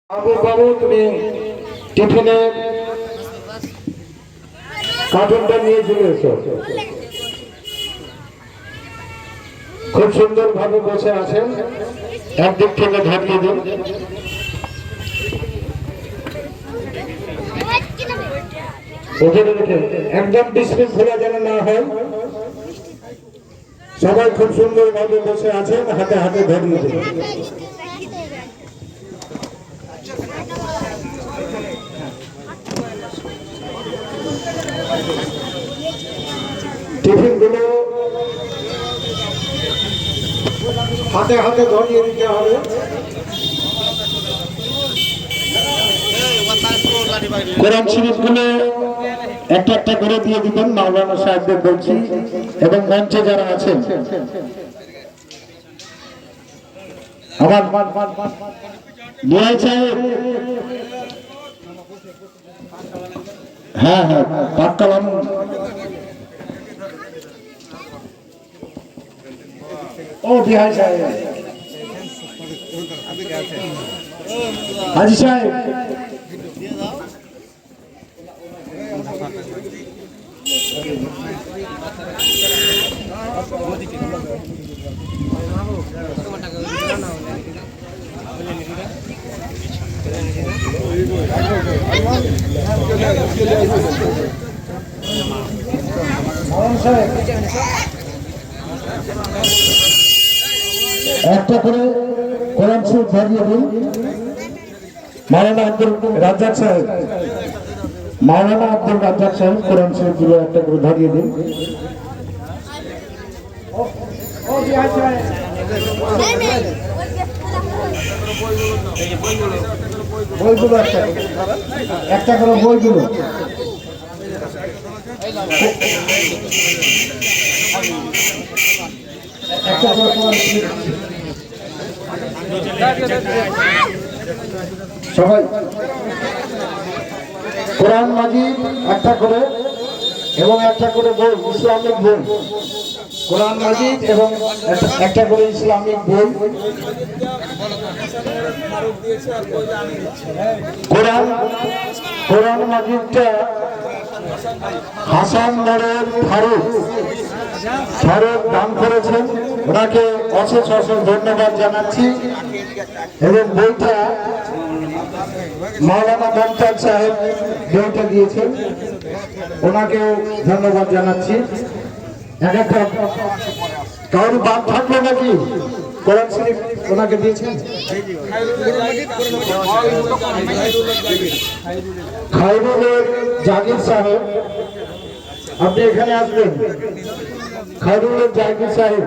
বাবু তুমি টিফিনে কার্টুনটা নিয়ে চলে এসো। খুব সুন্দর ভাবে বসে আছেন, একদিক থেকে ধরিয়ে দিন। ওখানে রেখে একদম বিশৃঙ্খলা যেন না হয়। সবাই খুব সুন্দর ভাবে বসে আছেন, হাতে হাতে ধরিয়ে দিন। টিফিন গুলো হাতে হাতে ধরিয়ে দিতে হবে। কোরআন শরীফ গুলো একটা একটা করে দিয়ে দিবেন, মাওলানা সাহেবদের বলছি, এবং মঞ্চে যারা আছেন আমার নিয়াই সাহেব, হ্যাঁ হ্যাঁ পাক কালাম, ও বিহাই সাহেব, হাজি সাহেব, একটা করে কোরআন শরীফ ধরিয়ে দিন। মাওলানা আব্দুল রাজ্জাক সাহেব, মাওলানা আব্দুল রাজ্জাক সাহেব কোরআন শরীফ গুলো একটা করে ধরিয়ে দিন। বইগুলো একটা করে বইগুলো একটা করে সবাই কোরআন মাজিদ একটা করে এবং একটা করে বই, ইসলামিক বই, কোরআন মাজিদ এবং একটা করে ইসলামিক বই। কোরআন মাজিদটা হাসান মোড়ের ফারুক দান করেছেন, ওনাকে অশেষ অশেষ ধন্যবাদ জানাচ্ছি। এবং বইটা মাওলানা মমতাজ সাহেব বইটা দিয়েছেন, ওনাকেও ধন্যবাদ জানাচ্ছি। এক একটা কারোর বাদ থাকলো নাকি? কোরআন শরীফ ওনাকে দিয়েছেন। খায়রুলের জাগির সাহেব, আপনি এখানে আসবেন। খায়রুলের জাগির সাহেব